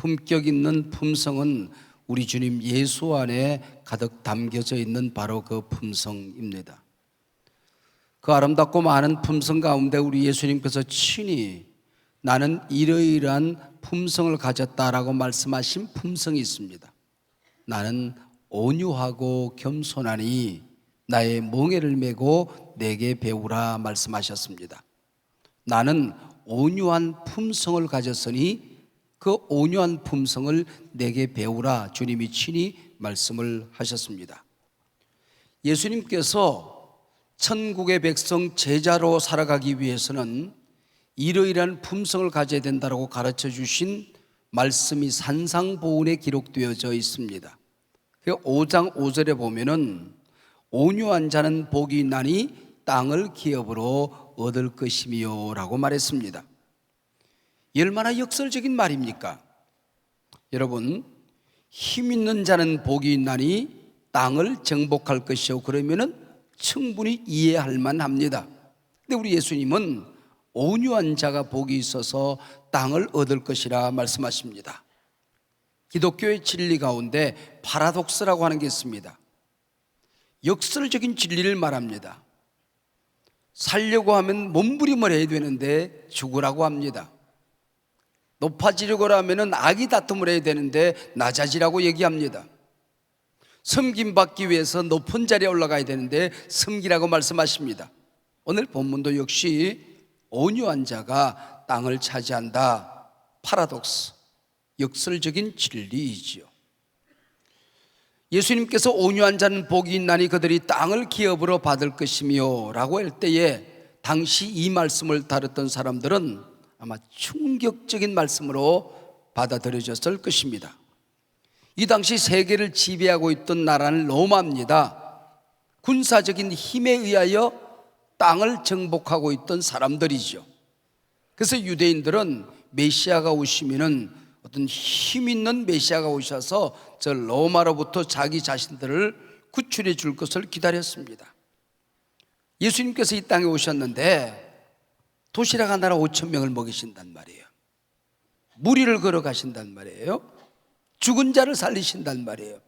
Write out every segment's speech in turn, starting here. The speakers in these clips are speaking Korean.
품격 있는 품성은 우리 주님 예수 안에 가득 담겨져 있는 바로 그 품성입니다. 그 아름답고 많은 품성 가운데 우리 예수님께서 친히 나는 이러이러한 품성을 가졌다라고 말씀하신 품성이 있습니다. 나는 온유하고 겸손하니 나의 멍에를 메고 내게 배우라 말씀하셨습니다. 나는 온유한 품성을 가졌으니 그 온유한 품성을 내게 배우라 주님이 친히 말씀을 하셨습니다. 예수님께서 천국의 백성 제자로 살아가기 위해서는 이러이러한 품성을 가져야 된다고 가르쳐 주신 말씀이 산상보훈에 기록되어져 있습니다. 5장 5절에 보면은 온유한 자는 복이 있나니 땅을 기업으로 얻을 것이며 라고 말했습니다. 얼마나 역설적인 말입니까? 여러분, 힘 있는 자는 복이 있나니 땅을 정복할 것이요, 그러면은 충분히 이해할 만합니다. 근데 우리 예수님은 온유한 자가 복이 있어서 땅을 얻을 것이라 말씀하십니다. 기독교의 진리 가운데 파라독스라고 하는 게 있습니다. 역설적인 진리를 말합니다. 살려고 하면 몸부림을 해야 되는데 죽으라고 합니다. 높아지려고 하면 악의 다툼을 해야 되는데 낮아지라고 얘기합니다. 섬김받기 위해서 높은 자리에 올라가야 되는데 섬기라고 말씀하십니다. 오늘 본문도 역시 온유한 자가 땅을 차지한다. 파라독스, 역설적인 진리이지요. 예수님께서 온유한 자는 복이 있나니 그들이 땅을 기업으로 받을 것이며 라고 할 때에 당시 이 말씀을 다뤘던 사람들은 아마 충격적인 말씀으로 받아들여졌을 것입니다. 이 당시 세계를 지배하고 있던 나라는 로마입니다. 군사적인 힘에 의하여 땅을 정복하고 있던 사람들이죠. 그래서 유대인들은 메시아가 오시면은 어떤 힘 있는 메시아가 오셔서 저 로마로부터 자기 자신들을 구출해 줄 것을 기다렸습니다. 예수님께서 이 땅에 오셨는데 도시락 하나로 5천 명을 먹이신단 말이에요. 무리를 걸어 가신단 말이에요. 죽은 자를 살리신단 말이에요.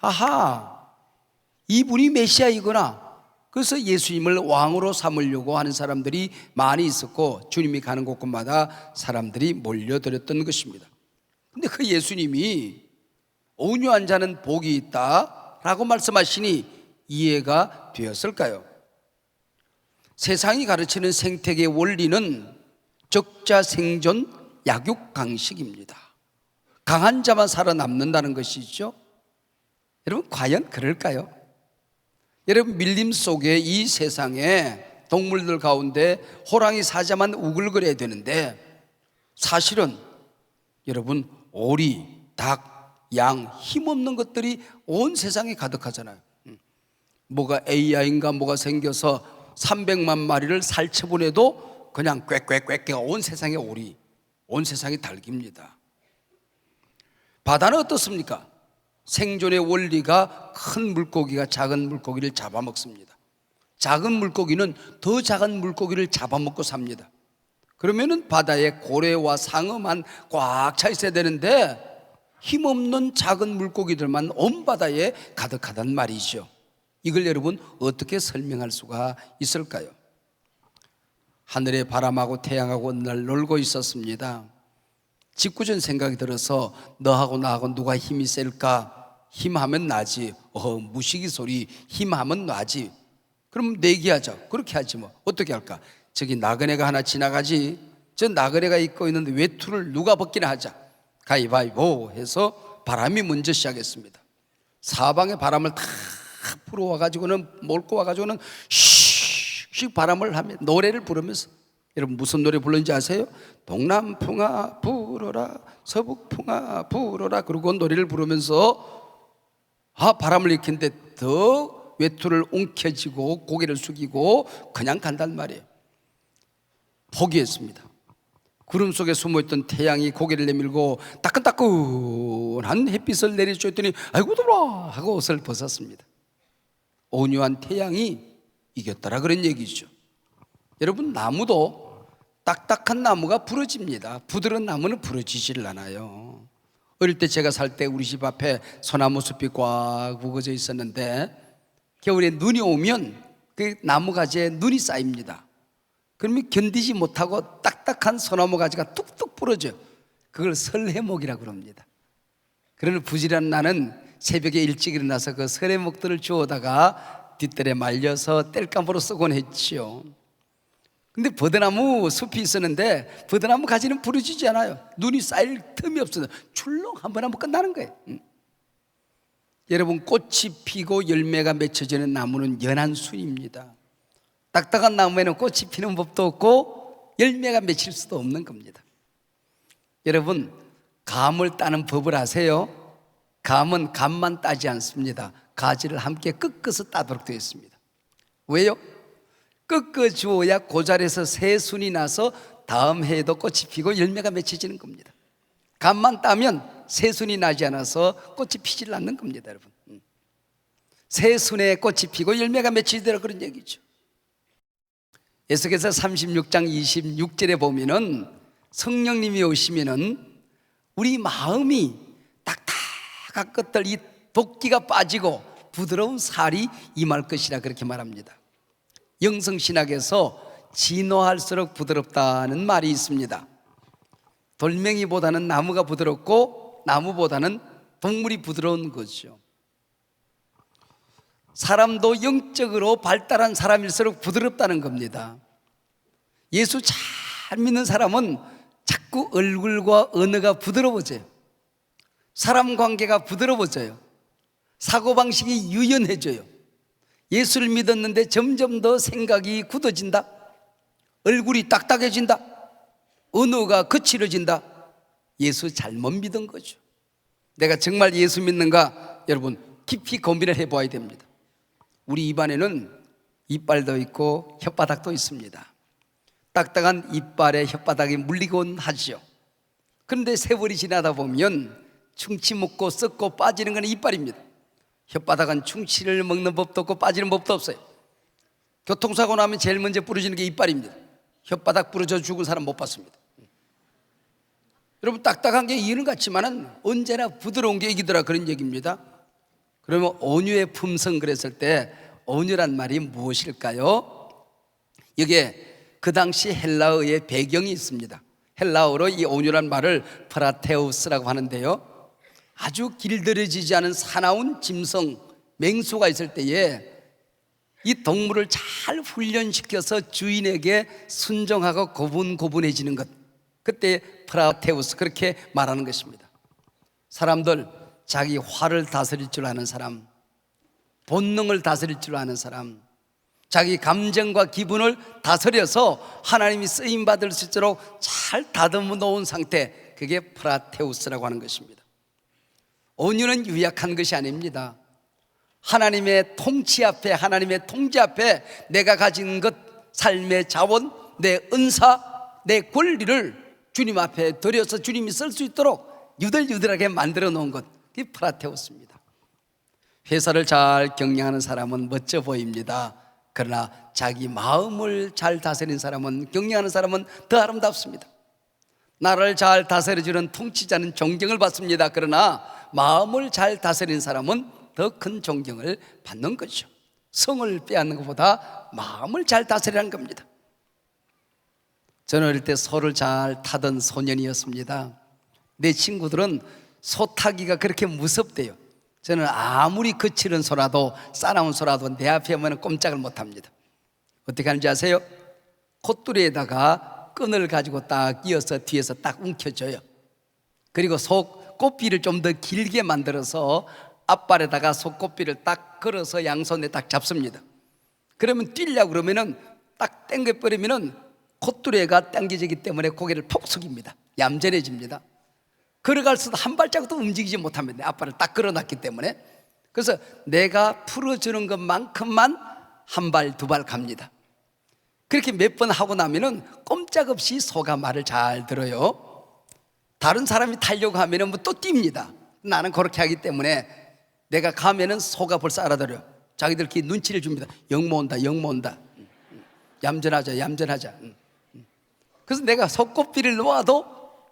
아하, 이분이 메시아이구나. 그래서 예수님을 왕으로 삼으려고 하는 사람들이 많이 있었고 주님이 가는 곳곳마다 사람들이 몰려들었던 것입니다. 근데 그 예수님이 온유한 자는 복이 있다라고 말씀하시니 이해가 되었을까요? 세상이 가르치는 생태계 원리는 적자 생존 약육강식입니다. 강한 자만 살아남는다는 것이죠. 여러분, 과연 그럴까요? 여러분, 밀림 속에 이 세상에 동물들 가운데 호랑이 사자만 우글거려야 되는데 사실은 여러분, 오리, 닭, 양, 힘없는 것들이 온 세상에 가득하잖아요. 뭐가 AI인가 뭐가 생겨서 300만 마리를 살처분해도 그냥 꽥꽥꽥 온 세상에 오리, 온 세상에 닭입니다. 바다는 어떻습니까? 생존의 원리가 큰 물고기가 작은 물고기를 잡아먹습니다. 작은 물고기는 더 작은 물고기를 잡아먹고 삽니다. 그러면은 바다에 고래와 상어만 꽉 차 있어야 되는데 힘없는 작은 물고기들만 온 바다에 가득하단 말이죠. 이걸 여러분 어떻게 설명할 수가 있을까요? 하늘에 바람하고 태양하고 어느 날 놀고 있었습니다. 짓궂은 생각이 들어서 너하고 나하고 누가 힘이 셀까? 힘하면 나지. 무시기 소리. 힘하면 나지. 그럼 내기하자. 그렇게 하지 뭐. 어떻게 할까? 저기 나그네가 하나 지나가지. 저 나그네가 입고 있는데 외투를 누가 벗기나 하자. 가위바위보 해서 바람이 먼저 시작했습니다. 사방에 바람을 다 불어와가지고는 몰고 와가지고는 슉슉 바람을 하며 노래를 부르면서, 여러분 무슨 노래 불렀는지 아세요? 동남풍아 불어라 서북풍아 불어라. 그리고 노래를 부르면서 바람을 일으키는데 더 외투를 움켜쥐고 고개를 숙이고 그냥 간단 말이에요. 포기했습니다. 구름 속에 숨어있던 태양이 고개를 내밀고 따끈따끈한 햇빛을 내려줬더니 아이고 더워 하고 옷을 벗었습니다. 온유한 태양이 이겼더라 그런 얘기죠. 여러분, 나무도 딱딱한 나무가 부러집니다. 부드러운 나무는 부러지질 않아요. 어릴 때 제가 살 때 우리 집 앞에 소나무 숲이 꽉 우거져 있었는데 겨울에 눈이 오면 그 나무 가지에 눈이 쌓입니다. 그러면 견디지 못하고 딱딱한 소나무 가지가 뚝뚝 부러져요. 그걸 설해목이라고 그럽니다. 그러는 부지런한 나는 새벽에 일찍 일어나서 그 설해목들을 주워다가 뒷뜰에 말려서 땔감으로 쓰곤 했지요. 근데 버드나무 숲이 있었는데 버드나무 가지는 부러지지 않아요. 눈이 쌓일 틈이 없어요. 출렁 한번 하면 끝나는 거예요. 여러분, 꽃이 피고 열매가 맺혀지는 나무는 연한 순입니다. 딱딱한 나무에는 꽃이 피는 법도 없고 열매가 맺힐 수도 없는 겁니다. 여러분, 감을 따는 법을 아세요? 감은 감만 따지 않습니다. 가지를 함께 꺾어서 따도록 되어 있습니다. 왜요? 꺾어 주어야 그 자리에서 새 순이 나서 다음 해에도 꽃이 피고 열매가 맺혀지는 겁니다. 감만 따면 새 순이 나지 않아서 꽃이 피질 않는 겁니다, 여러분. 새 순에 꽃이 피고 열매가 맺히더라, 그런 얘기죠. 에스겔서 36장 26절에 보면은 성령님이 오시면은 우리 마음이 딱딱한 것들, 이 도끼가 빠지고 부드러운 살이 임할 것이라 그렇게 말합니다. 영성신학에서 진화할수록 부드럽다는 말이 있습니다. 돌멩이보다는 나무가 부드럽고 나무보다는 동물이 부드러운 거죠. 사람도 영적으로 발달한 사람일수록 부드럽다는 겁니다. 예수 잘 믿는 사람은 자꾸 얼굴과 언어가 부드러워져요. 사람 관계가 부드러워져요. 사고방식이 유연해져요. 예수를 믿었는데 점점 더 생각이 굳어진다, 얼굴이 딱딱해진다, 언어가 거칠어진다. 예수 잘못 믿은 거죠. 내가 정말 예수 믿는가? 여러분, 깊이 고민을 해봐야 됩니다. 우리 입안에는 이빨도 있고 혓바닥도 있습니다. 딱딱한 이빨에 혓바닥이 물리곤 하죠. 그런데 세월이 지나다 보면 충치 먹고 썩고 빠지는 건 이빨입니다. 혓바닥은 충치를 먹는 법도 없고 빠지는 법도 없어요. 교통사고 나면 제일 먼저 부러지는 게 이빨입니다. 혓바닥 부러져 죽은 사람 못 봤습니다. 여러분, 딱딱한 게 이는 같지만은 언제나 부드러운 게 이기더라, 그런 얘기입니다. 그러면 온유의 품성 그랬을 때 온유란 말이 무엇일까요? 여기에 그 당시 헬라어의 배경이 있습니다. 헬라어로 이 온유란 말을 프라테우스라고 하는데요, 아주 길들여지지 않은 사나운 짐승, 맹수가 있을 때에 이 동물을 잘 훈련시켜서 주인에게 순종하고 고분고분해지는 것, 그때 프라테우스, 그렇게 말하는 것입니다. 사람들, 자기 화를 다스릴 줄 아는 사람, 본능을 다스릴 줄 아는 사람, 자기 감정과 기분을 다스려서 하나님이 쓰임받을 수 있도록 잘 다듬어 놓은 상태, 그게 프라테우스라고 하는 것입니다. 온유는 유약한 것이 아닙니다. 하나님의 통치 앞에, 하나님의 통제 앞에 내가 가진 것, 삶의 자원, 내 은사, 내 권리를 주님 앞에 드려서 주님이 쓸 수 있도록 유들유들하게 만들어 놓은 것, 그게 프라테우스입니다. 회사를 잘 경영하는 사람은 멋져 보입니다. 그러나 자기 마음을 잘 다스리는 사람은, 경영하는 사람은 더 아름답습니다. 나라를 잘 다스려주는 통치자는 존경을 받습니다. 그러나 마음을 잘 다스리는 사람은 더 큰 존경을 받는 거죠. 성을 빼앗는 것보다 마음을 잘 다스리라는 겁니다. 저는 어릴 때 소를 잘 타던 소년이었습니다. 내 친구들은 소 타기가 그렇게 무섭대요. 저는 아무리 거칠은 소라도, 싸나운 소라도 내 앞에 오면 꼼짝을 못합니다. 어떻게 하는지 아세요? 콧뚜리에다가 끈을 가지고 딱 끼워서 뒤에서 딱 움켜줘요. 그리고 소 꽃비를 좀 더 길게 만들어서 앞발에다가 소 꽃비를 딱 걸어서 양손에 딱 잡습니다. 그러면 뛰려고 그러면은 딱 당겨버리면은 콧뚜레가 당겨지기 때문에 고개를 폭 숙입니다. 얌전해집니다. 걸어갈수도 한 발자국도 움직이지 못합니다. 앞발을 딱 걸어놨기 때문에. 그래서 내가 풀어주는 것만큼만 한 발, 두 발 갑니다. 그렇게 몇 번 하고 나면은 꼼짝없이 소가 말을 잘 들어요. 다른 사람이 타려고 하면은 뭐 또 뜁니다. 나는 그렇게 하기 때문에 내가 가면은 소가 벌써 알아들어요. 자기들끼리 눈치를 줍니다. 영모 온다, 영모 온다. 얌전하자, 얌전하자. 그래서 내가 소꽃비를 놓아도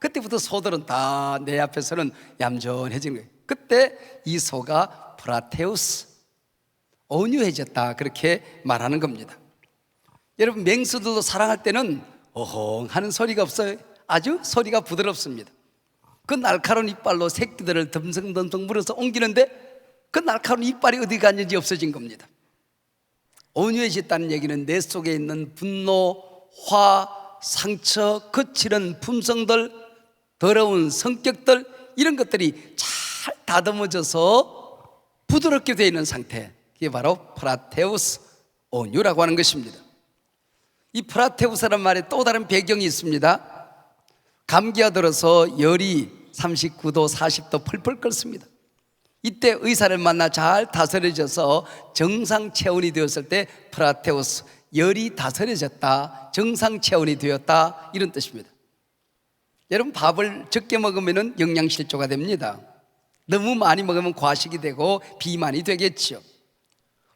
그때부터 소들은 다 내 앞에서는 얌전해지는 거예요. 그때 이 소가 프라테우스, 온유해졌다, 그렇게 말하는 겁니다. 여러분, 맹수들도 사랑할 때는 어흥 하는 소리가 없어요. 아주 소리가 부드럽습니다. 그 날카로운 이빨로 새끼들을 덤성덤성 물어서 옮기는데 그 날카로운 이빨이 어디 갔는지 없어진 겁니다. 온유해졌다는 얘기는 내 속에 있는 분노, 화, 상처, 거칠은 품성들, 더러운 성격들, 이런 것들이 잘 다듬어져서 부드럽게 되어 있는 상태, 이게 바로 프라테우스, 온유라고 하는 것입니다. 이 프라테우스라는 말에 또 다른 배경이 있습니다. 감기가 들어서 열이 39도, 40도 펄펄 끓습니다. 이때 의사를 만나 잘 다스려져서 정상 체온이 되었을 때 프라테우스, 열이 다스려졌다, 정상 체온이 되었다, 이런 뜻입니다. 여러분, 밥을 적게 먹으면 영양실조가 됩니다. 너무 많이 먹으면 과식이 되고 비만이 되겠죠.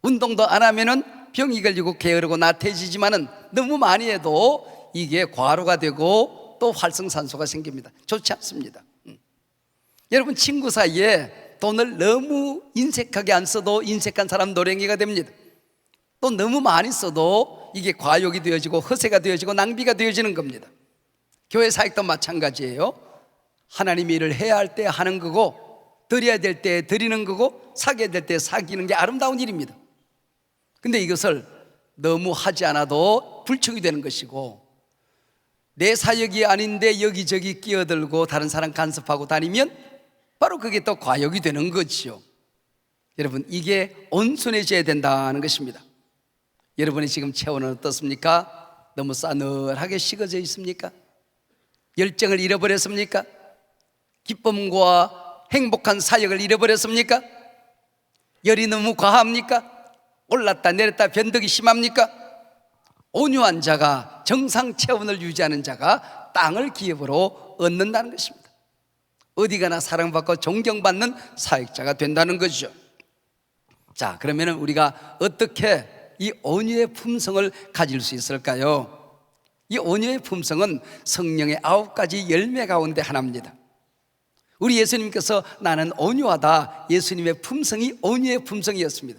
운동도 안 하면 병이 걸리고 게으르고 나태해지지만은 너무 많이 해도 이게 과로가 되고 또 활성산소가 생깁니다. 좋지 않습니다. 여러분, 친구 사이에 돈을 너무 인색하게 안 써도 인색한 사람 노랭이가 됩니다. 또 너무 많이 써도 이게 과욕이 되어지고 허세가 되어지고 낭비가 되어지는 겁니다. 교회 사역도 마찬가지예요. 하나님의 일을 해야 할 때 하는 거고, 드려야 될 때 드리는 거고, 사귀어야 될 때 사귀는 게 아름다운 일입니다. 근데 이것을 너무 하지 않아도 불충이 되는 것이고, 내 사역이 아닌데 여기저기 끼어들고 다른 사람 간섭하고 다니면 바로 그게 또 과욕이 되는 거죠. 여러분, 이게 온순해져야 된다는 것입니다. 여러분의 지금 체온은 어떻습니까? 너무 싸늘하게 식어져 있습니까? 열정을 잃어버렸습니까? 기쁨과 행복한 사역을 잃어버렸습니까? 열이 너무 과합니까? 올랐다 내렸다 변덕이 심합니까? 온유한 자가, 정상 체온을 유지하는 자가 땅을 기업으로 얻는다는 것입니다. 어디 가나 사랑받고 존경받는 사역자가 된다는 거죠. 자, 그러면 우리가 어떻게 이 온유의 품성을 가질 수 있을까요? 이 온유의 품성은 성령의 9가지 열매 가운데 하나입니다. 우리 예수님께서 나는 온유하다, 예수님의 품성이 온유의 품성이었습니다.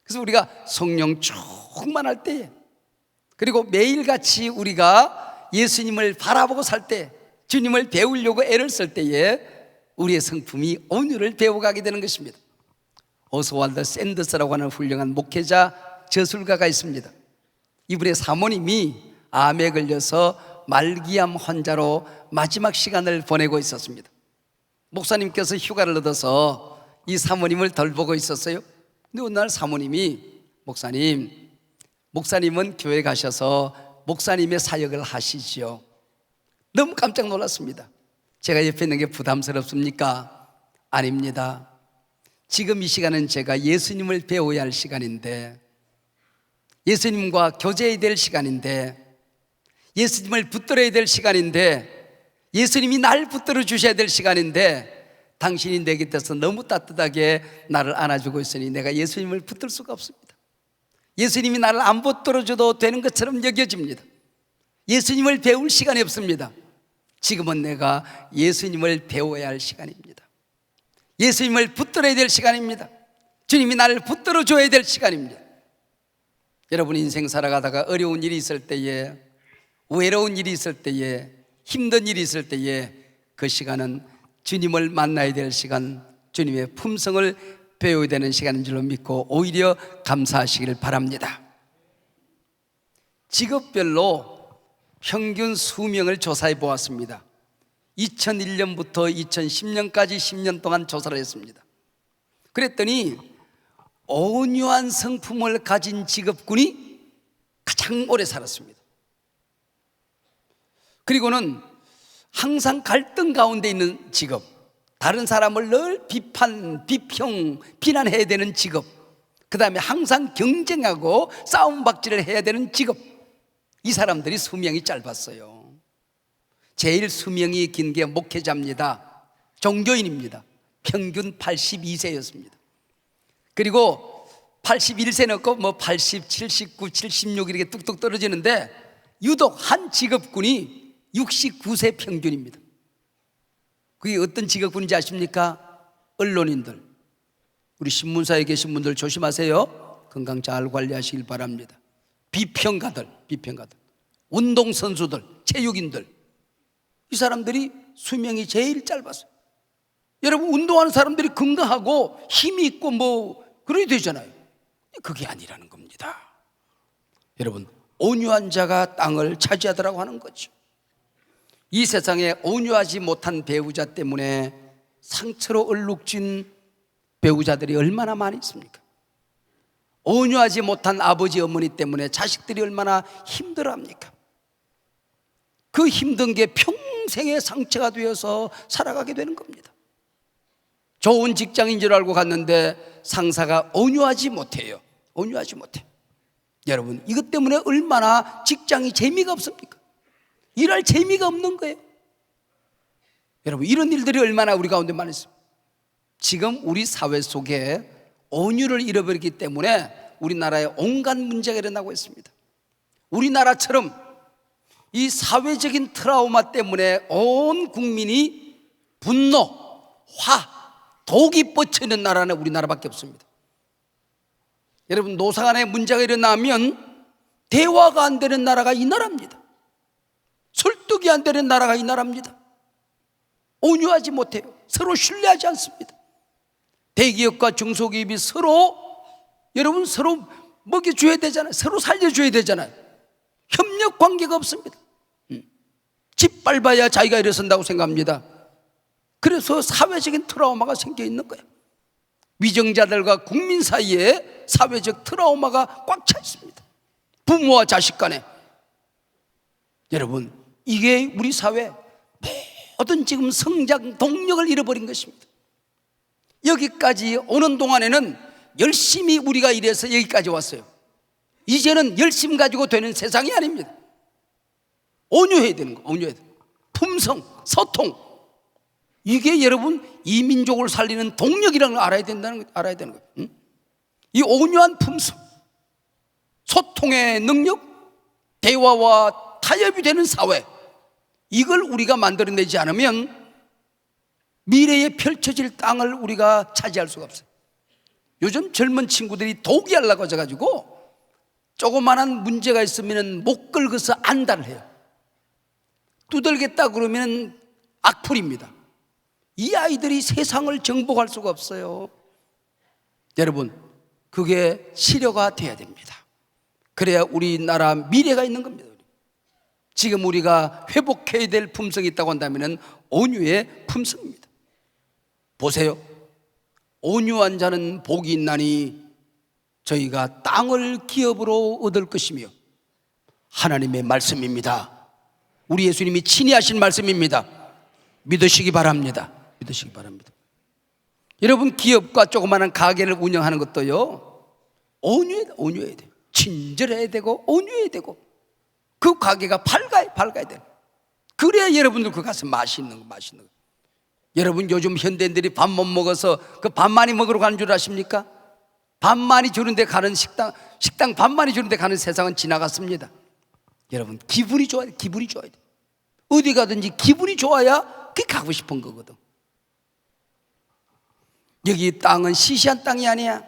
그래서 우리가 성령 충만할 때에, 그리고 매일같이 우리가 예수님을 바라보고 살 때, 주님을 배우려고 애를 쓸 때에 우리의 성품이 온유를 배워가게 되는 것입니다. 오스왈드 샌더스라고 하는 훌륭한 목회자, 저술가가 있습니다. 이분의 사모님이 암에 걸려서 말기암 환자로 마지막 시간을 보내고 있었습니다. 목사님께서 휴가를 얻어서 이 사모님을 덜 보고 있었어요. 근데 어느 날 사모님이, 목사님은 교회 가셔서 목사님의 사역을 하시지요. 너무 깜짝 놀랐습니다. 제가 옆에 있는 게 부담스럽습니까? 아닙니다. 지금 이 시간은 제가 예수님을 배워야 할 시간인데, 예수님과 교제해야 될 시간인데, 예수님을 붙들어야 될 시간인데, 예수님이 날 붙들어 주셔야 될 시간인데, 당신이 내 곁에서 너무 따뜻하게 나를 안아주고 있으니 내가 예수님을 붙들 수가 없습니다. 예수님이 나를 안 붙들어줘도 되는 것처럼 여겨집니다. 예수님을 배울 시간이 없습니다. 지금은 내가 예수님을 배워야 할 시간입니다. 예수님을 붙들어야 될 시간입니다. 주님이 나를 붙들어 줘야 될 시간입니다. 여러분, 인생 살아가다가 어려운 일이 있을 때에, 외로운 일이 있을 때에, 힘든 일이 있을 때에 그 시간은 주님을 만나야 될 시간, 주님의 품성을 배워야 되는 시간인 줄로 믿고 오히려 감사하시기를 바랍니다. 직업별로 평균 수명을 조사해 보았습니다. 2001년부터 2010년까지 10년 동안 조사를 했습니다. 그랬더니 온유한 성품을 가진 직업군이 가장 오래 살았습니다. 그리고는 항상 갈등 가운데 있는 직업, 다른 사람을 늘 비난해야 되는 직업, 그 다음에 항상 경쟁하고 싸움박질을 해야 되는 직업, 이 사람들이 수명이 짧았어요. 제일 수명이 긴 게 목회자입니다. 종교인입니다. 평균 82세였습니다. 그리고 81세 넣고 80, 79, 76 이렇게 뚝뚝 떨어지는데 유독 한 직업군이 69세 평균입니다. 그게 어떤 직업군인지 아십니까? 언론인들, 우리 신문사에 계신 분들 조심하세요. 건강 잘 관리하시길 바랍니다. 비평가들, 운동선수들, 체육인들, 이 사람들이 수명이 제일 짧았어요. 여러분, 운동하는 사람들이 건강하고 힘이 있고 뭐 그래야 되잖아요. 그게 아니라는 겁니다. 여러분, 온유한 자가 땅을 차지하더라고 하는 거죠. 이 세상에 온유하지 못한 배우자 때문에 상처로 얼룩진 배우자들이 얼마나 많이 있습니까? 온유하지 못한 아버지 어머니 때문에 자식들이 얼마나 힘들어합니까? 그 힘든 게 평생의 상처가 되어서 살아가게 되는 겁니다. 좋은 직장인 줄 알고 갔는데 상사가 온유하지 못해요. 온유하지 못해. 여러분, 이것 때문에 얼마나 직장이 재미가 없습니까? 일할 재미가 없는 거예요. 여러분, 이런 일들이 얼마나 우리 가운데 많이 있습니까? 지금 우리 사회 속에 온유를 잃어버리기 때문에 우리나라에 온갖 문제가 일어나고 있습니다. 우리나라처럼 이 사회적인 트라우마 때문에 온 국민이 분노, 독이 뻗쳐있는 나라는 우리나라밖에 없습니다. 여러분, 노사 간에 문제가 일어나면 대화가 안 되는 나라가 이 나라입니다. 설득이 안 되는 나라가 이 나라입니다. 온유하지 못해요. 서로 신뢰하지 않습니다. 대기업과 중소기업이 서로 먹여줘야 되잖아요. 서로 살려줘야 되잖아요. 협력 관계가 없습니다. 짓밟아야 자기가 일어선다고 생각합니다. 그래서 사회적인 트라우마가 생겨 있는 거예요. 위정자들과 국민 사이에 사회적 트라우마가 꽉 차 있습니다. 부모와 자식 간에. 여러분, 이게 우리 사회 모든 지금 성장 동력을 잃어버린 것입니다. 여기까지 오는 동안에는 열심히 우리가 일해서 여기까지 왔어요. 이제는 열심 가지고 되는 세상이 아닙니다. 온유해야 되는 거, 온유해야 되는 거. 품성, 소통, 이게 여러분 이 민족을 살리는 동력이라는 걸 알아야 되는 거예요. 응? 이 온유한 품성, 소통의 능력, 대화와 타협이 되는 사회, 이걸 우리가 만들어내지 않으면 미래에 펼쳐질 땅을 우리가 차지할 수가 없어요. 요즘 젊은 친구들이 독이 하려고 하셔가지고 조그마한 문제가 있으면 목 긁어서 안달을 해요. 두들겠다 그러면 악플입니다. 이 아이들이 세상을 정복할 수가 없어요. 여러분, 그게 시료가 돼야 됩니다. 그래야 우리나라 미래가 있는 겁니다. 지금 우리가 회복해야 될 품성이 있다고 한다면 온유의 품성입니다. 보세요. 온유한 자는 복이 있나니 저희가 땅을 기업으로 얻을 것이며, 하나님의 말씀입니다. 우리 예수님이 친히 하신 말씀입니다. 믿으시기 바랍니다. 믿으시기 바랍니다. 여러분, 기업과 조그마한 가게를 운영하는 것도요, 온유해야 돼요. 친절해야 되고 온유해야 되고, 그 가게가 밝아야 돼요. 그래야 여러분들 그 가서 맛있는 거. 여러분, 요즘 현대인들이 밥 못 먹어서 그 밥 많이 먹으러 가는 줄 아십니까? 밥 많이 주는데 가는 식당 밥 많이 주는데 가는 세상은 지나갔습니다. 여러분, 기분이 좋아야 돼. 기분이 좋아야 돼. 어디 가든지 기분이 좋아야 그게 가고 싶은 거거든. 여기 땅은 시시한 땅이 아니야.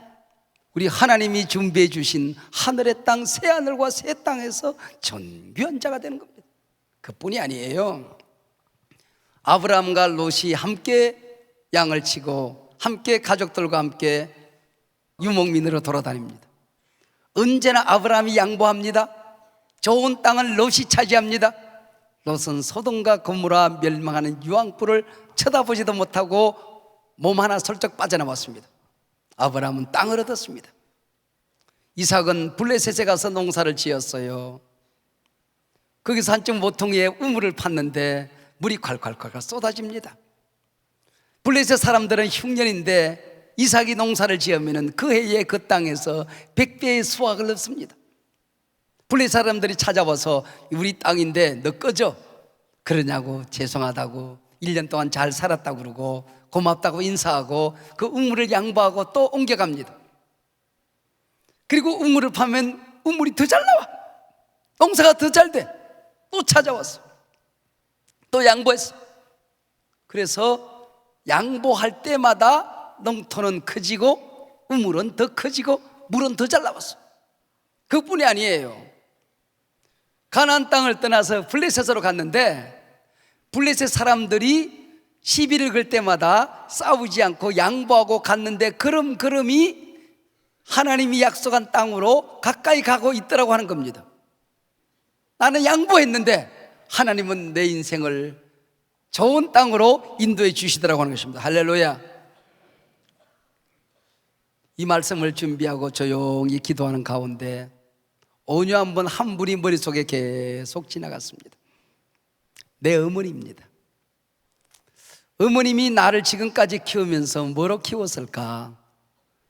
우리 하나님이 준비해 주신 하늘의 땅, 새하늘과 새 땅에서 존귀한 자가 되는 겁니다. 그뿐이 아니에요. 아브라함과 롯이 함께 양을 치고 함께 가족들과 함께 유목민으로 돌아다닙니다. 언제나 아브라함이 양보합니다. 좋은 땅을 롯이 차지합니다. 롯은 소돔과 고모라 멸망하는 유황불을 쳐다보지도 못하고 몸 하나 슬쩍 빠져나왔습니다. 아브라함은 땅을 얻었습니다. 이삭은 블레셋에 가서 농사를 지었어요. 거기서 한쪽 모퉁이에 우물을 팠는데 물이 콸콸콸 쏟아집니다. 블레셋 사람들은 흉년인데 이삭이 농사를 지으면 그 해에 그 땅에서 100배의 수확을 얻습니다. 블레셋 사람들이 찾아와서 우리 땅인데 너 꺼져. 그러냐고, 죄송하다고, 1년 동안 잘 살았다고 그러고 고맙다고 인사하고 그 우물을 양보하고 또 옮겨갑니다. 그리고 우물을 파면 우물이 더 잘 나와. 농사가 더 잘 돼. 또 찾아왔어. 또 양보했어. 그래서 양보할 때마다 농토는 커지고 우물은 더 커지고 물은 더 잘 나왔어. 그뿐이 아니에요. 가나안 땅을 떠나서 블레셋으로 갔는데 블레셋 사람들이 시비를 걸 때마다 싸우지 않고 양보하고 갔는데 걸음걸음이 하나님이 약속한 땅으로 가까이 가고 있더라고 하는 겁니다. 나는 양보했는데 하나님은 내 인생을 좋은 땅으로 인도해 주시더라고 하는 것입니다. 할렐루야. 이 말씀을 준비하고 조용히 기도하는 가운데 어느 한 분이 머릿속에 계속 지나갔습니다. 내 어머니입니다. 어머님이 나를 지금까지 키우면서 뭐로 키웠을까?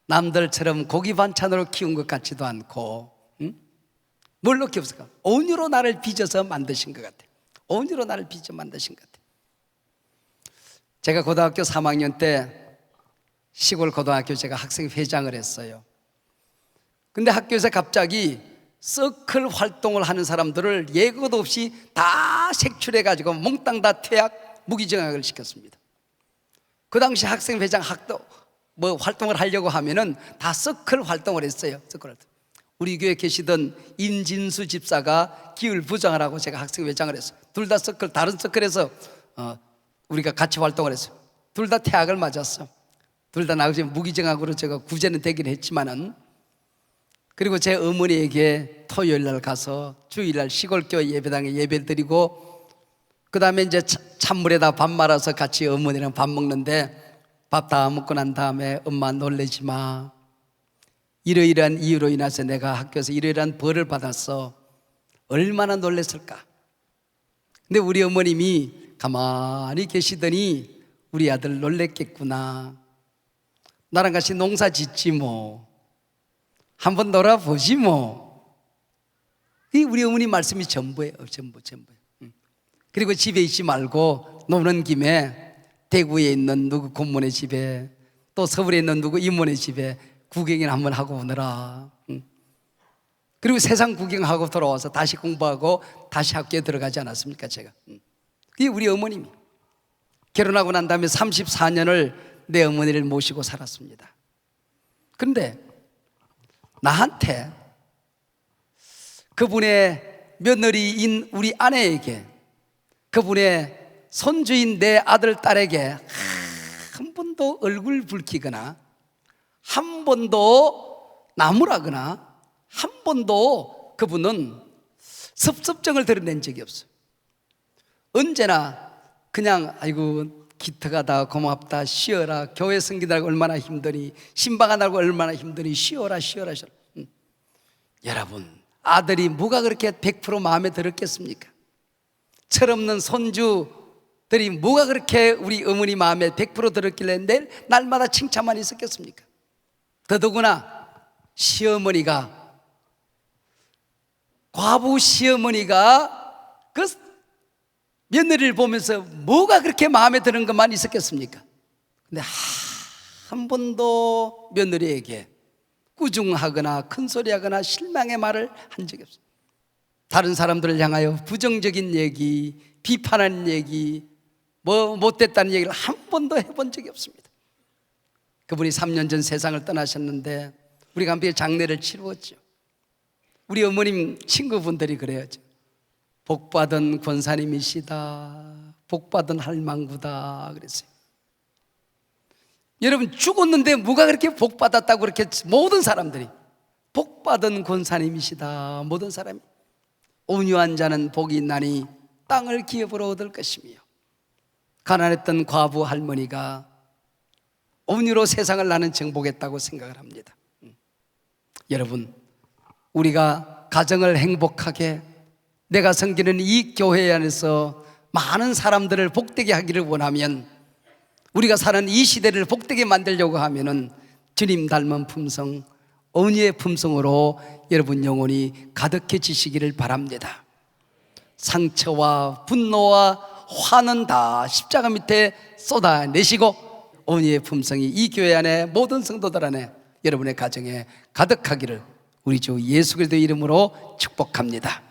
남들처럼 고기 반찬으로 키운 것 같지도 않고, 뭘로 키웠을까? 온유로 나를 빚어서 만드신 것 같아요. 온유로 나를 빚어 만드신 것 같아요. 제가 고등학교 3학년 때 시골 고등학교 제가 학생회장을 했어요. 근데 학교에서 갑자기 서클 활동을 하는 사람들을 예고도 없이 다 색출해가지고 몽땅 다 퇴학, 무기징역을 시켰습니다. 그 당시 학생회장 활동을 하려고 하면은 다 서클 활동을 했어요. 서클 활동. 우리 교회에 계시던 임진수 집사가 기율 부장을 하고 제가 학생회장을 했어요. 둘 다 서클, 다른 서클에서 우리가 같이 활동을 했어요. 둘 다 퇴학을 맞았어. 둘 다 나중에 무기징역으로 제가 구제는 되긴 했지만은, 그리고 제 어머니에게 토요일 날 가서 주일 날 시골교회 예배당에 예배를 드리고, 그 다음에 이제 찬물에다 밥 말아서 같이 어머니랑 밥 먹는데, 밥 다 먹고 난 다음에 엄마 놀래지 마, 이러이러한 이유로 인해서 내가 학교에서 이러이러한 벌을 받았어. 얼마나 놀랬을까. 근데 우리 어머님이 가만히 계시더니 우리 아들 놀랬겠구나, 나랑 같이 농사 짓지 뭐, 한번 놀아보지 뭐. 이 우리 어머니 말씀이 전부예요. 전부. 그리고 집에 있지 말고 노는 김에 대구에 있는 누구 고모네 집에, 또 서울에 있는 누구 이모네 집에 구경이나 한번 하고 오느라. 그리고 세상 구경하고 돌아와서 다시 공부하고 다시 학교에 들어가지 않았습니까, 제가. 그게 우리 어머님이. 결혼하고 난 다음에 34년을 내 어머니를 모시고 살았습니다. 그런데 나한테 그분의 며느리인 우리 아내에게, 그분의 손주인 내 아들, 딸에게 한 번도 얼굴 붉히거나 한 번도 나무라거나 한 번도 그분은 섭섭증을 드러낸 적이 없어요. 언제나 그냥 아이고 기특하다, 고맙다, 쉬어라, 교회 섬기느라고 얼마나 힘드니, 신방하느라고 얼마나 힘드니, 쉬어라. 여러분, 아들이 뭐가 그렇게 100% 마음에 들었겠습니까? 철없는 손주들이 뭐가 그렇게 우리 어머니 마음에 100% 들었길래 날마다 칭찬만 있었겠습니까? 더더구나 시어머니가, 과부 시어머니가 그 며느리를 보면서 뭐가 그렇게 마음에 드는 것만 있었겠습니까? 근데 한 번도 며느리에게 꾸중하거나 큰소리하거나 실망의 말을 한 적이 없어요. 다른 사람들을 향하여 부정적인 얘기, 비판하는 얘기, 뭐 못됐다는 얘기를 한 번도 해본 적이 없습니다. 그분이 3년 전 세상을 떠나셨는데 우리가 함께 장례를 치루었죠. 우리 어머님 친구분들이 그래요. 복받은 권사님이시다, 복받은 할망구다 그랬어요. 여러분, 죽었는데 뭐가 그렇게 복받았다고 그렇게 모든 사람들이 복받은 권사님이시다, 모든 사람이. 온유한 자는 복이 있나니 땅을 기업으로 얻을 것이며, 가난했던 과부 할머니가 온유로 세상을 나는 정복했다고 생각을 합니다. 여러분, 우리가 가정을 행복하게, 내가 섬기는 이 교회 안에서 많은 사람들을 복되게 하기를 원하면, 우리가 사는 이 시대를 복되게 만들려고 하면은 주님 닮은 품성, 온유의 품성으로 여러분 영혼이 가득해지시기를 바랍니다. 상처와 분노와 화는 다 십자가 밑에 쏟아내시고 온유의 품성이 이 교회 안에 모든 성도들 안에 여러분의 가정에 가득하기를 우리 주 예수 그리스도의 이름으로 축복합니다.